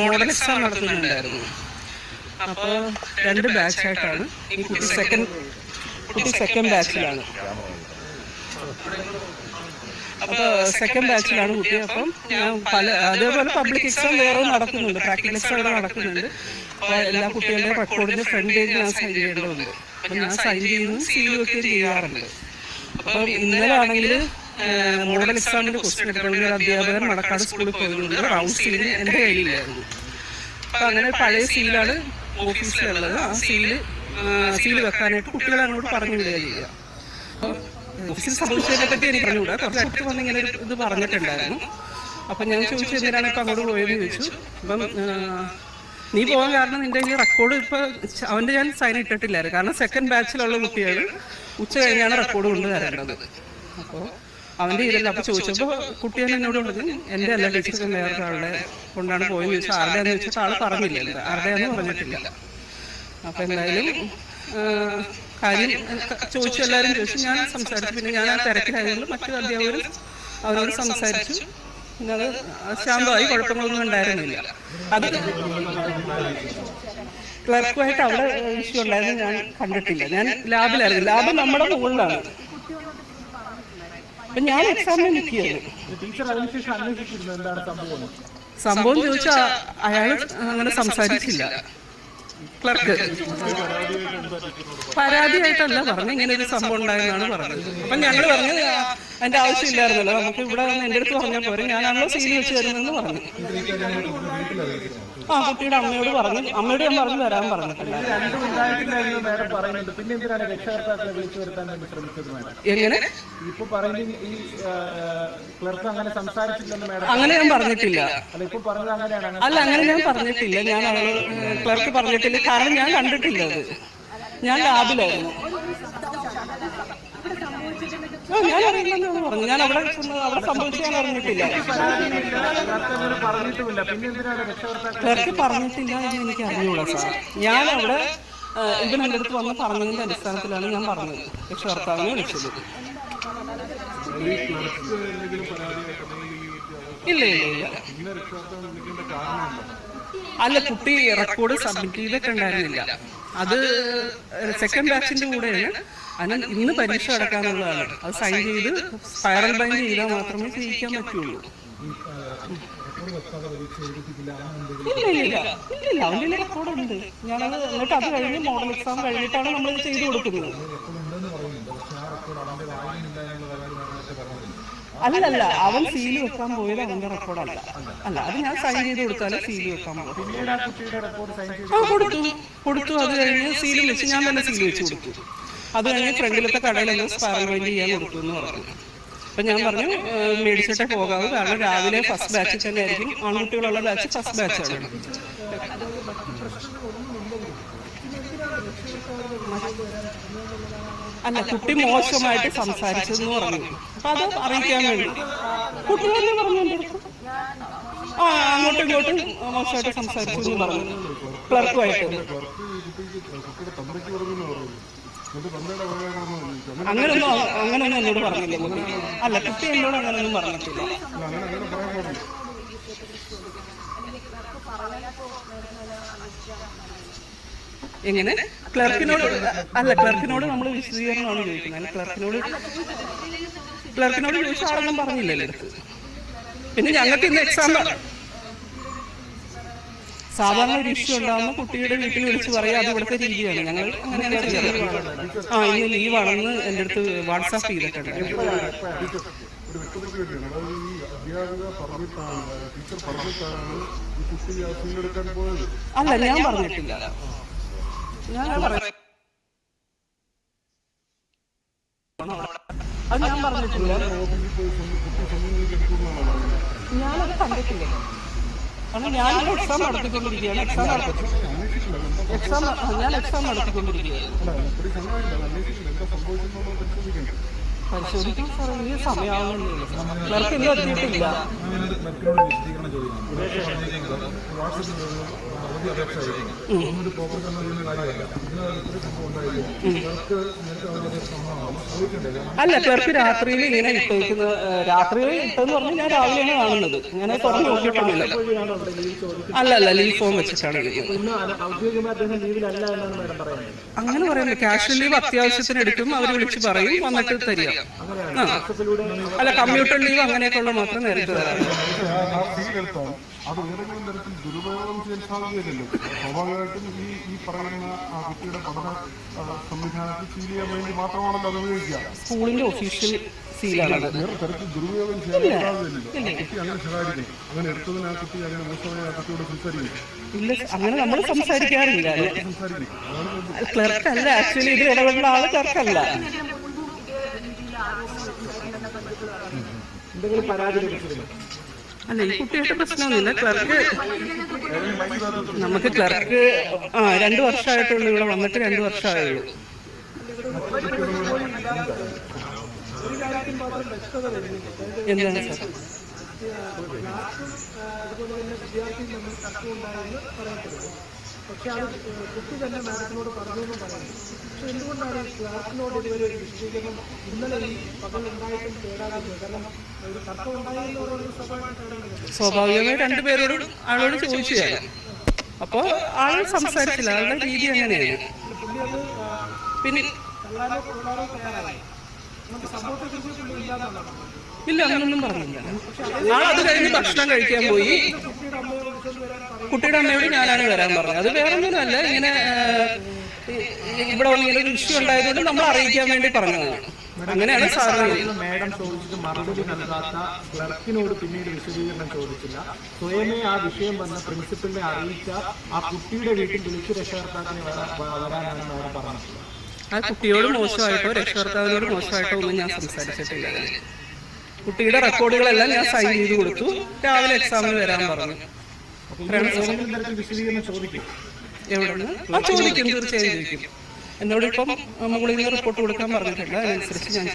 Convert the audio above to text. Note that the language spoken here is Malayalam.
Model exam നടത്തുന്നുണ്ടായിരുന്നു. അപ്പോൾ 2 ബാച്ചായിട്ടാണ്. ഈ കുട്ടി സെക്കൻഡ് ബാച്ചിലാണ്. അപ്പോൾ സെക്കൻഡ് ബാച്ചിലാണ് കുട്ടി. അപ്പം ഞാൻ അതേപോലെ പബ്ലിക് എക്സാം വേറെ നടക്കുന്നുണ്ട്, പ്രാക്ടിക്കൽ എക്സാം ഇവിടെ നടക്കുന്നുണ്ട്. അപ്പോൾ എല്ലാ കുട്ടികളുടെയും റെക്കോർഡിൻ്റെ ഫ്രണ്ട് പേജ് ഞാൻ സൈൻ ചെയ്യേണ്ടതുണ്ട്. അപ്പം ഞാൻ സൈൻ ചെയ്യുന്നതും സീൽ വെക്കുകയും ചെയ്യാറുണ്ട്. അപ്പം ഇന്നലെ ആണെങ്കിൽ മോഡൽ എക്സാമിൻ്റെ ക്വസ്റ്റ്യൻ എടുക്കുന്ന ഒരു അധ്യാപകൻ മണക്കാട് സ്കൂളിൽ പോയതുകൊണ്ട് റൗണ്ട് സീൽ എൻ്റെ കയ്യിലില്ലായിരുന്നു. അപ്പം അങ്ങനെ പഴയ സീലാണ് ഓഫീസിലുള്ളത്. ആ സീല് വെക്കാനായിട്ട് കുട്ടികളെ അങ്ങോട്ട് പറഞ്ഞു വിടുക ചെയ്യുക. ഓഫീസിൽ സംഭവിച്ചതിനെ പറ്റി എനിക്ക് പറഞ്ഞുകൂടാ. കുറച്ച് കുട്ടി വന്ന് ഇങ്ങനെ ഇത് പറഞ്ഞിട്ടുണ്ടായിരുന്നു. അപ്പം ഞാൻ ചോദിച്ചു എന്തിനാണ് ഇപ്പം അങ്ങോട്ട് പോയെന്ന് ചോദിച്ചു. അപ്പം നീ പോകാൻ കാരണം നിൻ്റെ ഈ റെക്കോർഡ് ഇപ്പോൾ അവൻ്റെ ഞാൻ സൈൻ ഇട്ടിട്ടില്ലായിരുന്നു. കാരണം സെക്കൻഡ് ബാച്ചിലുള്ള കുട്ടികൾ ഉച്ച കഴിഞ്ഞാണ് റെക്കോർഡ് കൊണ്ടുവരേണ്ടത്. അപ്പോൾ അവൻ്റെ ഇതില്ല. അപ്പോൾ ചോദിച്ചപ്പോൾ കുട്ടികൾ എന്നോട് പറഞ്ഞു എൻ്റെ അല്ല ടീച്ചർക്ക് വേറെ ആളുടെ കൊണ്ടാണ് പോയെന്ന് ചോദിച്ചാൽ ആരുടെയാന്ന് ചോദിച്ചിട്ട് ആൾ പറഞ്ഞില്ല, ആരുടെയാന്ന് പറഞ്ഞിട്ടില്ല. അപ്പോൾ എന്തായാലും കാര്യം ചോദിച്ചു, എല്ലാവരും ചോദിച്ചു. ഞാൻ സംസാരിച്ചു. പിന്നെ ഞാൻ ആ തിരക്കിലായതുകൊണ്ട് മറ്റു അധ്യാപകരും അവരോട് സംസാരിച്ചു. പിന്നെ അത് ശാന്തമായി, കുഴപ്പങ്ങളൊന്നും ഉണ്ടായിരുന്നില്ല. അത് ക്ലർക്കുമായിട്ട് അവിടെ ഇഷ്യൂ ഉണ്ടായിരുന്നു ഞാൻ കണ്ടിട്ടില്ല. ഞാൻ ലാബിലായിരുന്നു. ലാബ് നമ്മുടെ മുകളിലാണ്. അപ്പം ഞാൻ എക്സാമിന് നിൽക്കുകയായിരുന്നു. സംഭവം ചോദിച്ചാൽ അയാൾ അങ്ങനെ സംസാരിച്ചില്ല. ക്ലർക്ക് പരാതിയായിട്ടല്ല പറഞ്ഞു, ഇങ്ങനെ ഒരു സംഭവം ഉണ്ടായെന്നാണ് പറഞ്ഞത്. അപ്പം ഞങ്ങൾ പറഞ്ഞു അതിൻ്റെ ആവശ്യമില്ലായിരുന്നല്ലോ, നമുക്ക് ഇവിടെ വന്ന് എൻ്റെ അടുത്ത് പറഞ്ഞാൽ പോരെ, ഞാനാണല്ലോ സീൽ വെച്ച് തരുന്നതെന്ന് പറഞ്ഞു. ആ കുട്ടിയുടെ അമ്മയോട് പറഞ്ഞു. അമ്മയോട് ഞാൻ പറഞ്ഞു വരാൻ പറഞ്ഞിട്ടില്ല. എങ്ങനെ അങ്ങനെ ഞാൻ പറഞ്ഞിട്ടില്ല. അല്ല, അങ്ങനെ ഞാൻ പറഞ്ഞിട്ടില്ല. ഞാൻ ക്ലർക്ക് പറഞ്ഞിട്ടില്ല. കാരണം ഞാൻ കണ്ടിട്ടില്ല അത്. ഞാൻ ലാബിലായിരുന്നു. ഞാൻ അറിയില്ലെന്നാണ് പറഞ്ഞു. ഞാൻ അവിടെ സംഭവിച്ചു ഞാൻ അറിഞ്ഞിട്ടില്ല. ക്ലർക്ക് പറഞ്ഞിട്ടില്ല എന്ന് എനിക്ക് അറിഞ്ഞൂടാ സാർ. ഞാൻ അവിടെ ഇവൻ എൻ്റെ അടുത്ത് വന്ന് പറഞ്ഞതിൻ്റെ അടിസ്ഥാനത്തിലാണ് ഞാൻ പറഞ്ഞത്. രക്ഷകർത്താവിനെ വിളിച്ചത്. ഇല്ല ഇല്ല ഇല്ല. അല്ല, കുട്ടി റെക്കോർഡ് സബ്മിറ്റ് ചെയ്തിട്ടുണ്ടായിരുന്നില്ല. അത് സെക്കൻഡ് ബാച്ചിൻ്റെ കൂടെയാണ്. അതിന് ഇന്ന് പരീക്ഷ അടക്കാനുള്ളതാണ്. അത് സൈൻ ചെയ്ത് സ്പൈറൽ ബൈൻഡ് ചെയ്താൽ മാത്രമേ ചെയ്യിക്കാൻ പറ്റുള്ളൂ. ഇല്ല ഇല്ല ഇല്ല, അവൻ്റെ റെക്കോർഡുണ്ട്. ഞാനത് എന്നിട്ട് അത് കഴിഞ്ഞ് മോഡൽ എക്സാം കഴിഞ്ഞിട്ടാണ് നമ്മൾ ചെയ്തു കൊടുക്കുന്നത്. അല്ലല്ല, അവൻ സീല് വെക്കാൻ പോയത് അവൻ്റെ റെക്കോർഡല്ല. അല്ല, അത് ഞാൻ സൈൻ ചെയ്ത് കൊടുത്താലും സീല് വെക്കാൻ പോകും. കൊടുത്തു. അത് കഴിഞ്ഞ് സീല് വെച്ച് ഞാൻ തന്നെ സീല് വെച്ച് കൊടുത്തു. അത് കഴിഞ്ഞ് ഫ്രണ്ടിലത്തെ കടയിലൊന്ന് സ്പൈറൽ ബൈൻഡ് ചെയ്യാൻ കൊടുത്തു എന്ന് പറഞ്ഞു. അപ്പം ഞാൻ പറഞ്ഞു മേടിച്ചിട്ടേ പോകാവൂ, കാരണം രാവിലെ ഫസ്റ്റ് ബാച്ചിൽ തന്നെ ആയിരിക്കും. ആൺകുട്ടികളുള്ള ബാച്ച് ഫസ്റ്റ് ബാച്ചാണ്. അല്ല, കുട്ടി മോശമായിട്ട് സംസാരിച്ചെന്ന് പറഞ്ഞു. അപ്പം അത് അറിയിക്കാൻ വേണ്ടി കുട്ടികളെന്നെ പറഞ്ഞു എൻ്റെ അടുത്ത്. അങ്ങോട്ടും ഇങ്ങോട്ടും മോശമായിട്ട് സംസാരിച്ചു എന്ന് പറഞ്ഞു ക്ലർക്കുമായിട്ട്. അങ്ങനൊന്നും എന്നോട് പറഞ്ഞില്ല. അല്ല, കുട്ടി എന്നോട് അങ്ങനൊന്നും പറഞ്ഞിട്ടില്ല. എങ്ങനെ ക്ലർക്കിനോട് നമ്മൾ വിശദീകരണമാണ് ചോദിക്കുന്നത്. ക്ലർക്കിനോട് ചോദിച്ചാൽ ആളൊന്നും പറഞ്ഞില്ലല്ലോ അടുത്ത്. പിന്നെ ഞങ്ങൾക്ക് ഇന്ന് എക്സാം സാധാരണ ഒരു ഇഷ്യൂ ഉണ്ടാകുന്ന കുട്ടിയുടെ വീട്ടിൽ വിളിച്ച് പറയാം. അത് ഇവിടുത്തെ രീതിയാണ്. ഞങ്ങൾ അങ്ങനെയാണ് ചെയ്യാറ്. ഇന്ന് ലീവാണെന്ന് എൻ്റെ അടുത്ത് വാട്സാപ്പ് ചെയ്തിട്ടുണ്ട്. അല്ല, ഞാൻ പറഞ്ഞിട്ടില്ല. അത് ഞാൻ പറഞ്ഞിട്ടില്ല. ഞാനത് കണ്ടിട്ടില്ല. കാരണം ഞാനിവിടെ എക്സാം നടത്തിക്കൊണ്ടിരിക്കുകയാണ്. ഞാൻ എക്സാം നടത്തിക്കൊണ്ടിരിക്കുകയാണ്. പരിശോധിക്കാൻ സാറേ ഈ സമയമാവുന്നുള്ളൂ. ക്ലർക്ക് ഇന്നും എത്തിയിട്ടില്ല. അല്ല, ക്ലർക്ക് രാത്രിയിൽ ഇങ്ങനെ ഇട്ടേക്കുന്ന, രാത്രിയിൽ ഇട്ടെന്ന് പറഞ്ഞാൽ ഞാൻ രാവിലെയാണ് കാണുന്നത്. ഞാൻ തുറന്ന് നോക്കിയിട്ടൊന്നുമില്ല. അല്ല, ലീവ് ഫോം വെച്ചിട്ടാണ്. അങ്ങനെ പറയുന്നത് ക്യാഷ് ലീവ് അത്യാവശ്യത്തിന് എടുക്കും, അവർ വിളിച്ച് പറയും, വന്നിട്ട് തരിക. അല്ല, കമ്പ്യൂട്ടർ ലീവ് അങ്ങനെയൊക്കെയുള്ള മാത്രം നേരത്തെ തരാം. അത് ഏതെങ്കിലും തരത്തിൽ ദുരുപയോഗം ചെയ്യാൻ സാധ്യതയില്ലല്ലോ. സ്വാഭാവികമായിട്ടും ഈ പറയുന്ന കുട്ടിയുടെ പഠന സംവിധാനത്തിൽ സീൽ ചെയ്യാൻ വേണ്ടി മാത്രമാണല്ലോ അത് ഉപയോഗിക്കുക. സ്കൂളിന്റെ ഒഫീഷ്യൽ സീലാണ്. വേറെ തരത്തിൽ ദുരുപയോഗം ചെയ്യാൻ സാധ്യതയില്ലല്ലോ. കുട്ടി അങ്ങനെ സഹായിക്കും, അങ്ങനെ എടുത്തതിന് ആ കുട്ടി അങ്ങനെ മോശമായ ആ കുട്ടിയോട് സംസാരിക്കും. ഇല്ല, അങ്ങനെ നമ്മൾ സംസാരിക്കാറില്ല. ക്ലർക്ക് അല്ല, ആക്ച്വലി ഇത് ഇടപെടുന്ന ആള് ക്ലർക്കല്ല. എന്തെങ്കിലും പരാതി ലഭിച്ചിരുന്നു? അല്ല, ഈ കുട്ടിയുടെ പ്രശ്നമൊന്നുമില്ല. ക്ലർക്ക് നമുക്ക് ക്ലർക്ക് 2 വർഷമായിട്ടുള്ളൂ. ഇവിടെ വന്നിട്ട് 2 വർഷമായുള്ളൂ. എന്താണ് സാർ? പക്ഷെ അത് കുട്ടി തന്നെ മാഡത്തിനോട് പറഞ്ഞെന്നും പറയുന്നു. പക്ഷെ എന്തുകൊണ്ടാണ് ക്ലാസിനോട് ഇതുവരെ ഒരു വിശദീകരണം ഇന്നലെ ഈ പകലുണ്ടായിട്ടും തേടാതിരുന്നത്? കാരണം ഒരു തർക്കം ഉണ്ടായതിനോടൊരു സ്വാഭാവികമായി 2 പേരോടും ആളോട് ചോദിച്ചു തരാം. അപ്പോൾ ആൾ സംസാരിച്ചില്ല. ആളുടെ രീതി അങ്ങനെയാണ്. പുള്ളി അത് പിന്നെ തള്ളാനോ കൊള്ളാനോ തയ്യാറായി. നമുക്ക് സംഭവത്തെ കുറിച്ച് പുള്ളി ഇല്ലാതാണ്. ഇല്ല, അങ്ങനൊന്നും പറഞ്ഞില്ല. അത് കഴിഞ്ഞ് ഭക്ഷണം കഴിക്കാൻ പോയി. കുട്ടിയുടെ അമ്മയോട് ഞാനാണ് വരാൻ പറഞ്ഞത്. അത് വേറെ ഒന്നുമല്ല, ഇങ്ങനെ ഇവിടെ ഇങ്ങനെ ഒരു ഇഷ്യൂ ഉണ്ടായതുകൊണ്ട് നമ്മൾ അറിയിക്കാൻ വേണ്ടി പറഞ്ഞതാണ്. അങ്ങനെയാണ് സാറിന്. മാഡം ചോദിച്ചിട്ട് മറുപടി നൽകാത്ത ക്ലർക്കിനോട് പിന്നീട് വിശദീകരണം ചോദിച്ചില്ല. സ്വയമേ ആ വിഷയം വന്ന പ്രിൻസിപ്പലിനെ അറിയിച്ച ആ കുട്ടിയുടെ വീട്ടിൽ വിളിച്ച് രക്ഷകർത്താക്കളെ വരാനാണ് മാഡം പറഞ്ഞിട്ടുള്ളത്. ആ കുട്ടിയോട് മോശമായിട്ടോ രക്ഷകർത്താവിനോട് മോശമായിട്ടോ ഒന്നും ഞാൻ സംസാരിച്ചിട്ടില്ല. കുട്ടിയുടെ റെക്കോർഡുകളെല്ലാം ഞാൻ സൈൻ ചെയ്ത് കൊടുത്തു. രാവിലെ എക്സാമിന് വരാൻ പറഞ്ഞു. എവിടെ ചോദിക്കും, തീർച്ചയായും ചോദിക്കും. എന്നോട് ഇപ്പം മുകളിൽ നിന്ന് റിപ്പോർട്ട് കൊടുക്കാൻ പറഞ്ഞിട്ടില്ല. അതിനനുസരിച്ച് ഞാൻ